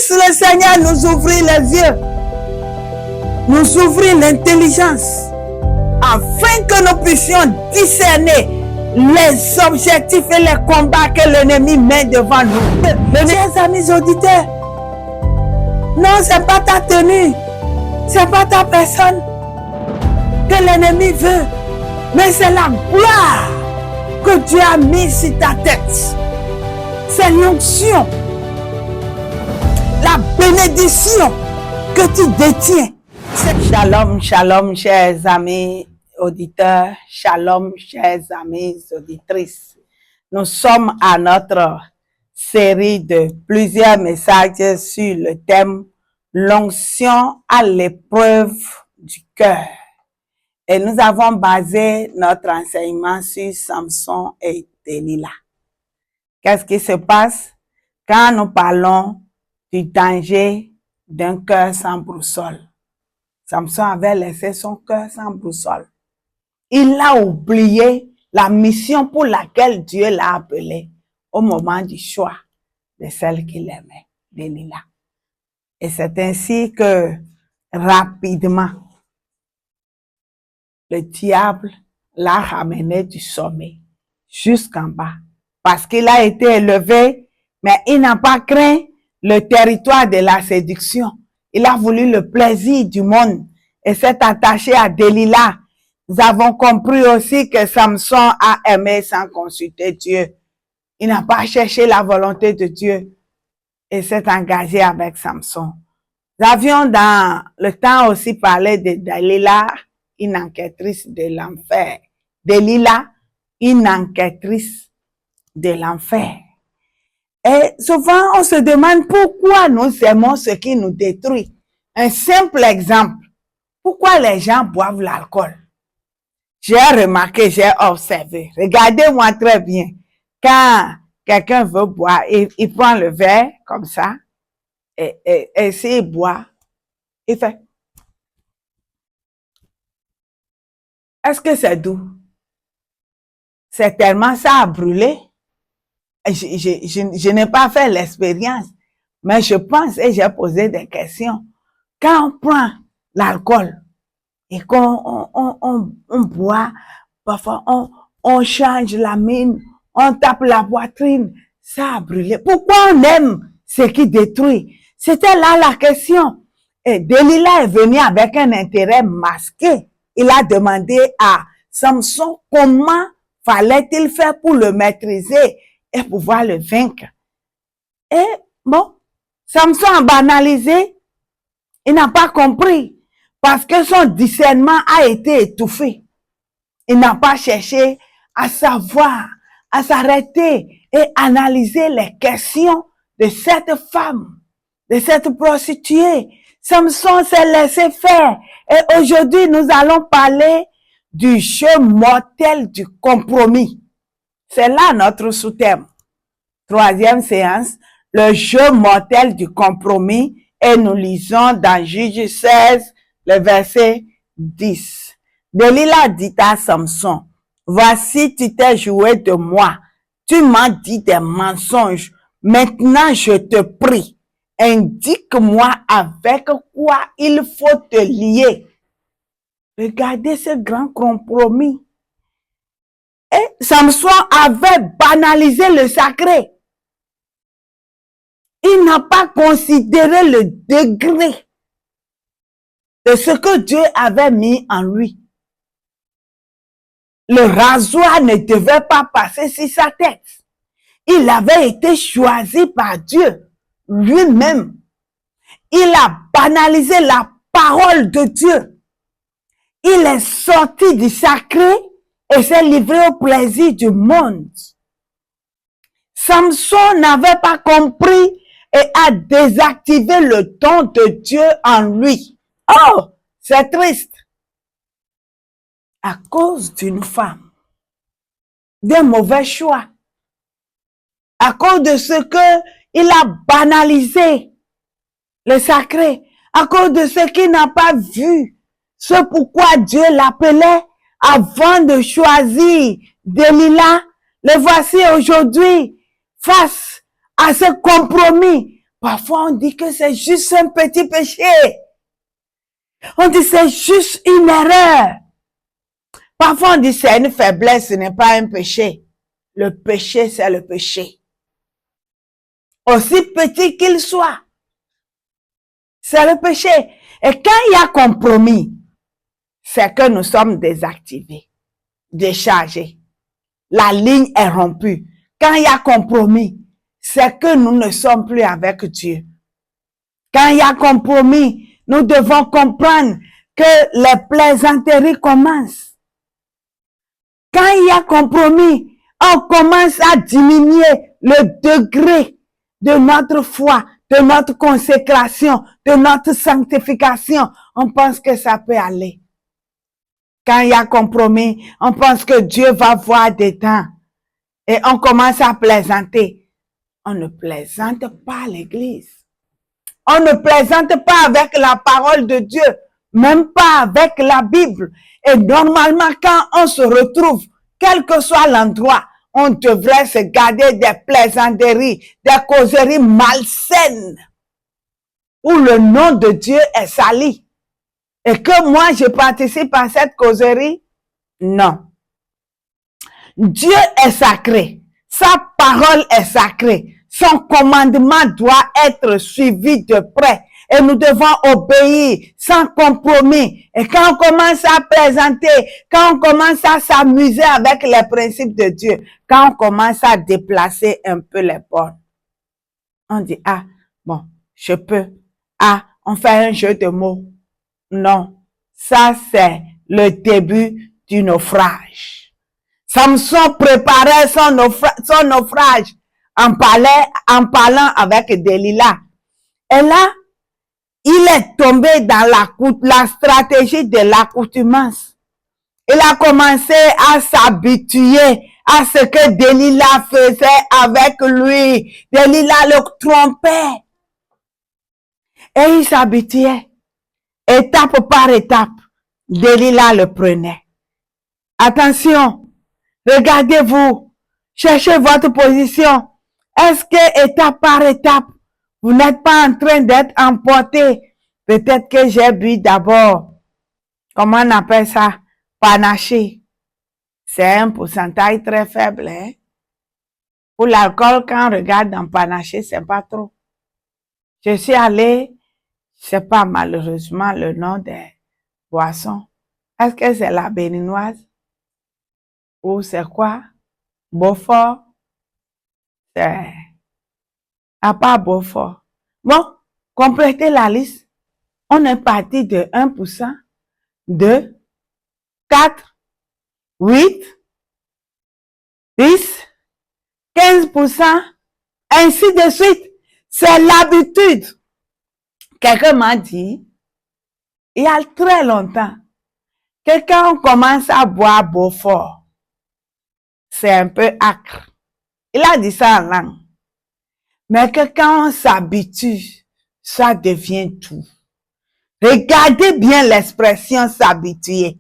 Laisse le Seigneur nous ouvrir les yeux, nous ouvrir l'intelligence, afin que nous puissions discerner les objectifs et les combats que l'ennemi met devant nous. Chers amis auditeurs, non, c'est pas ta tenue, c'est pas ta personne que l'ennemi veut, mais c'est la gloire que Dieu a mise sur ta tête. C'est l'onction, la bénédiction que tu détiens. Shalom, shalom, chers amis auditeurs, shalom, chers amis auditrices. Nous sommes à notre série de plusieurs messages sur le thème l'onction à l'épreuve du cœur. Et nous avons basé notre enseignement sur Samson et Delilah. Qu'est-ce qui se passe quand nous parlons du danger d'un cœur sans boussole? Samson avait laissé son cœur sans boussole. Il a oublié la mission pour laquelle Dieu l'a appelé au moment du choix de celle qu'il aimait, Delilah. Et c'est ainsi que rapidement, le diable l'a ramené du sommet jusqu'en bas. Parce qu'il a été élevé, mais il n'a pas craint le territoire de la séduction. Il a voulu le plaisir du monde et s'est attaché à Delilah. Nous avons compris aussi que Samson a aimé sans consulter Dieu. Il n'a pas cherché la volonté de Dieu et s'est engagé avec Samson. Nous avions dans le temps aussi parlé de Delilah, une enquêtrice de l'enfer. Delilah, une enquêtrice de l'enfer. Et souvent, on se demande pourquoi nous aimons ce qui nous détruit. Un simple exemple. Pourquoi les gens boivent l'alcool? J'ai remarqué, j'ai observé. Regardez-moi très bien. Quand quelqu'un veut boire, il prend le verre comme ça. Et s'il boit, il fait. Est-ce que c'est doux? C'est tellement ça à brûler. Je n'ai pas fait l'expérience, mais je pense et j'ai posé des questions. Quand on prend l'alcool et qu'on on boit, parfois on change la mine, on tape la poitrine, ça a brûlé. Pourquoi on aime ce qui détruit? C'était là la question. Et Delilah est venue avec un intérêt masqué. Il a demandé à Samson comment fallait-il faire pour le maîtriser et pouvoir le vaincre. Et bon, Samson a banalisé. Il n'a pas compris parce que son discernement a été étouffé. Il n'a pas cherché à savoir, à s'arrêter et analyser les questions de cette femme, de cette prostituée. Samson s'est laissé faire. Et aujourd'hui, nous allons parler du jeu mortel du compromis. C'est là notre sous-thème. Troisième séance, le jeu mortel du compromis. Et nous lisons dans Juge 16, le verset 10. Delilah dit à Samson, voici tu t'es joué de moi. Tu m'as dit des mensonges. Maintenant, je te prie. Indique-moi avec quoi il faut te lier. Regardez ce grand compromis. Et Samson avait banalisé le sacré. Il n'a pas considéré le degré de ce que Dieu avait mis en lui. Le rasoir ne devait pas passer sur sa tête. Il avait été choisi par Dieu lui-même. Il a banalisé la parole de Dieu. Il est sorti du sacré et s'est livré au plaisir du monde. Samson n'avait pas compris et a désactivé le don de Dieu en lui. Oh, c'est triste. À cause d'une femme, d'un mauvais choix, à cause de ce que il a banalisé le sacré, à cause de ce qu'il n'a pas vu, ce pourquoi Dieu l'appelait avant de choisir Delilah. Le voici aujourd'hui face à ce compromis Parfois, on dit que c'est juste un petit péché. On dit c'est juste une erreur. Parfois, on dit c'est une faiblesse, ce n'est pas un péché. Le péché, c'est le péché. Aussi petit qu'il soit. C'est le péché. Et quand il y a compromis, c'est que nous sommes désactivés, déchargés. La ligne est rompue. Quand il y a compromis, c'est que nous ne sommes plus avec Dieu. Quand il y a compromis, nous devons comprendre que les plaisanteries commencent. Quand il y a compromis, on commence à diminuer le degré de notre foi, de notre consécration, de notre sanctification. On pense que ça peut aller. Quand il y a compromis, on pense que Dieu va voir des temps. Et on commence à plaisanter. On ne plaisante pas à l'église. On ne plaisante pas avec la parole de Dieu, même pas avec la Bible. Et normalement, quand on se retrouve, quel que soit l'endroit, on devrait se garder des plaisanteries, des causeries malsaines, où le nom de Dieu est sali. Et que moi, je participe à cette causerie? Non. Dieu est sacré. Sa parole est sacrée. Son commandement doit être suivi de près. Et nous devons obéir sans compromis. Et quand on commence à plaisanter, quand on commence à s'amuser avec les principes de Dieu, quand on commence à déplacer un peu les bornes, on dit, ah, bon, je peux. Ah, on fait un jeu de mots. Non, ça c'est le début du naufrage. Samson préparait son naufrage en parlant avec Delilah. Et là, il est tombé dans la stratégie de l'accoutumance. Il a commencé à s'habituer à ce que Delilah faisait avec lui. Delilah le trompait. Et il s'habituait. Étape par étape, Delilah le prenait. Attention, regardez-vous, cherchez votre position. Est-ce que étape par étape, vous n'êtes pas en train d'être emporté? Peut-être que j'ai bu d'abord, comment on appelle ça, panaché. C'est un pourcentage très faible. Hein? Pour l'alcool, quand on regarde dans panaché, c'est pas trop. Je suis allée, je sais pas malheureusement le nom des boissons. Est-ce que c'est la béninoise? Ou c'est quoi? Beaufort? C'est à part Beaufort. Bon, complétez la liste. On est parti de 1%, 2, 4, 8, 10, 15%, ainsi de suite. C'est l'habitude. Quelqu'un m'a dit, il y a très longtemps, que quand on commence à boire Beaufort, c'est un peu acre. Il a dit ça en langue. Mais que quand on s'habitue, ça devient tout. Regardez bien l'expression s'habituer.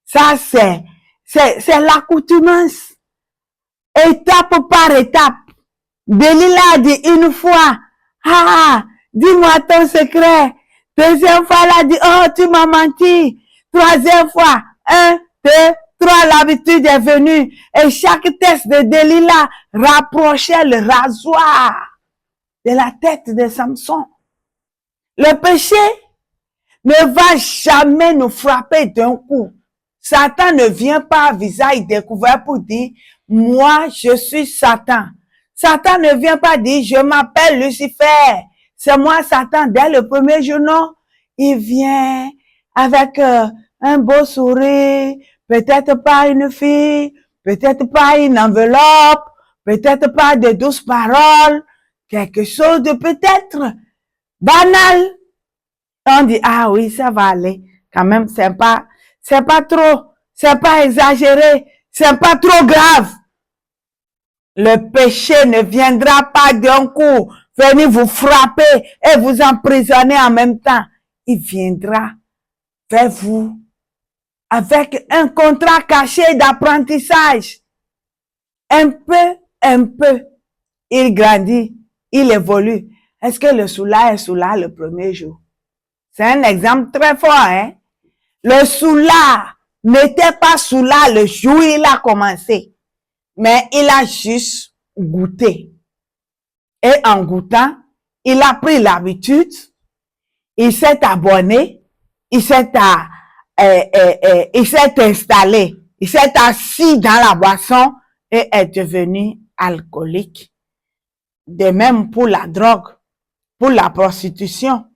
Ça, c'est l'accoutumance. Étape par étape. Delilah dit une fois, ah, dis-moi ton secret. Deuxième fois, elle a dit, oh, tu m'as menti. Troisième fois, 1, 2, 3, l'habitude est venue. Et chaque test de Delilah rapprochait le rasoir de la tête de Samson. Le péché ne va jamais nous frapper d'un coup. Satan ne vient pas à visage découvert pour dire, moi, je suis Satan. Satan ne vient pas dire, je m'appelle Lucifer. C'est moi, Satan. Dès le premier jour, non. Il vient avec un beau sourire, peut-être pas une fille, peut-être pas une enveloppe, peut-être pas de douces paroles, quelque chose de peut-être banal. On dit, ah oui, ça va aller. Quand même, c'est pas trop, c'est pas exagéré, c'est pas trop grave. Le péché ne viendra pas d'un coup venir vous frapper et vous emprisonner en même temps. Il viendra vers vous avec un contrat caché d'apprentissage. Un peu, il grandit, il évolue. Est-ce que le soulard est soulard le premier jour? C'est un exemple très fort, hein? Le soulard n'était pas soulard le jour où il a commencé, mais il a juste goûté. Et en goûtant, il a pris l'habitude, il s'est abonné, il s'est installé, il s'est assis dans la boisson et est devenu alcoolique. De même pour la drogue, pour la prostitution,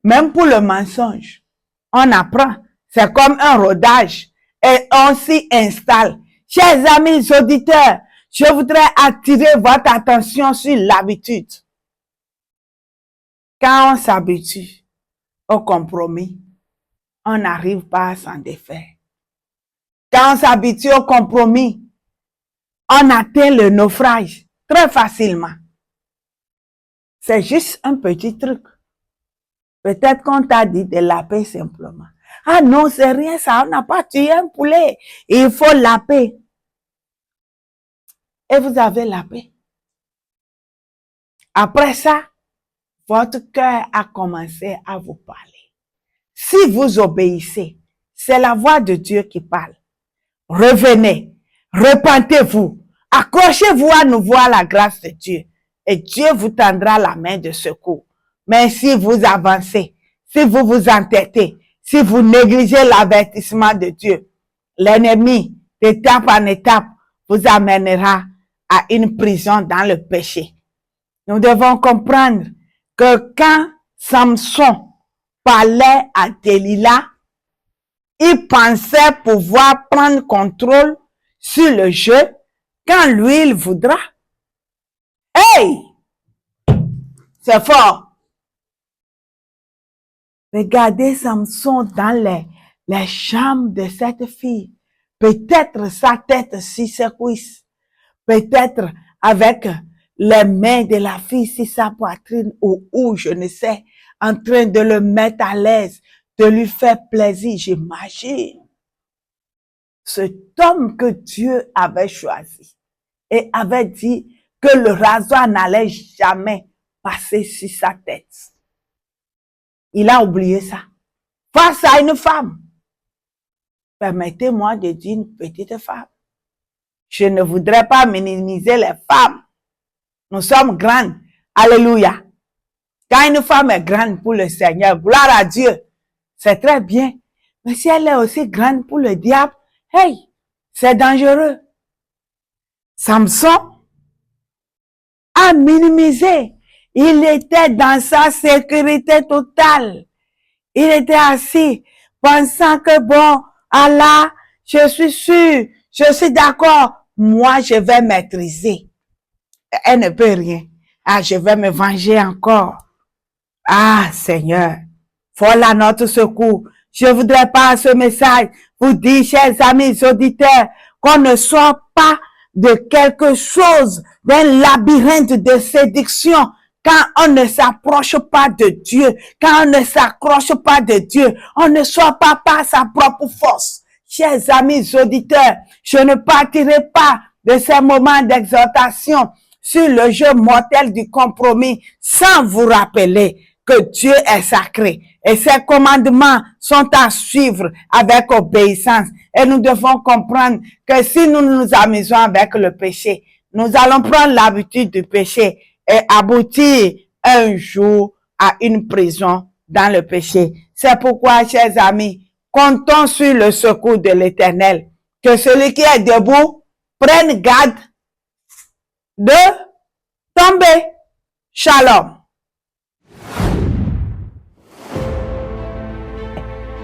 même pour le mensonge. On apprend, c'est comme un rodage et on s'y installe. Chers amis auditeurs, je voudrais attirer votre attention sur l'habitude. Quand on s'habitue au compromis, on n'arrive pas à s'en défaire. Quand on s'habitue au compromis, on atteint le naufrage très facilement. C'est juste un petit truc. Peut-être qu'on t'a dit de laper simplement. Ah non, c'est rien ça, on n'a pas tué un poulet. Il faut laper. Et vous avez lapé. Après ça, votre cœur a commencé à vous parler. Si vous obéissez, c'est la voix de Dieu qui parle. Revenez, repentez-vous, accrochez-vous à nouveau à la grâce de Dieu et Dieu vous tendra la main de secours. Mais si vous avancez, si vous vous entêtez, si vous négligez l'avertissement de Dieu, l'ennemi, d'étape en étape, vous amènera à une prison dans le péché. Nous devons comprendre que quand Samson parlait à Delilah, il pensait pouvoir prendre contrôle sur le jeu quand lui, il voudra. Hey! C'est fort. Regardez Samson dans les chambres de cette fille. Peut-être sa tête sur ses cuisses. Peut-être avec les mains de la fille sur sa poitrine ou je ne sais, en train de le mettre à l'aise, de lui faire plaisir. J'imagine cet homme que Dieu avait choisi et avait dit que le rasoir n'allait jamais passer sur sa tête. Il a oublié ça. Face à une femme. Permettez-moi de dire une petite femme. Je ne voudrais pas minimiser les femmes. Nous sommes grandes. Alléluia. Quand une femme est grande pour le Seigneur, gloire à Dieu, c'est très bien. Mais si elle est aussi grande pour le diable, hey, c'est dangereux. Samson a minimisé. Il était dans sa sécurité totale. Il était assis, pensant que bon, Allah, je suis sûr, je suis d'accord, moi je vais maîtriser. Elle ne peut rien. Ah, je vais me venger encore. Ah, Seigneur, voilà notre secours. Je voudrais pas ce message vous dire, chers amis auditeurs, qu'on ne soit pas de quelque chose, d'un labyrinthe de séduction, quand on ne s'approche pas de Dieu, quand on ne s'accroche pas de Dieu, on ne soit pas par sa propre force. Chers amis auditeurs, je ne partirai pas de ces moments d'exhortation sur le jeu mortel du compromis sans vous rappeler que Dieu est sacré et ses commandements sont à suivre avec obéissance. Et nous devons comprendre que si nous nous amusons avec le péché, nous allons prendre l'habitude du péché et aboutir un jour à une prison dans le péché. C'est pourquoi, chers amis, comptons sur le secours de l'Éternel. Que celui qui est debout prenne garde de tomber. Shalom.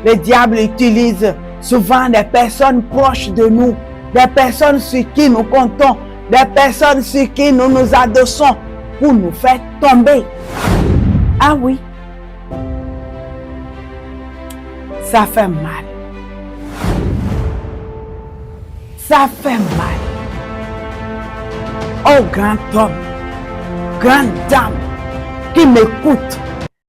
Le diable utilise souvent des personnes proches de nous, des personnes sur qui nous comptons, des personnes sur qui nous nous adossons pour nous faire tomber. Ah oui, ça fait mal. Ça fait mal. Oh grand homme, grande dame qui m'écoute,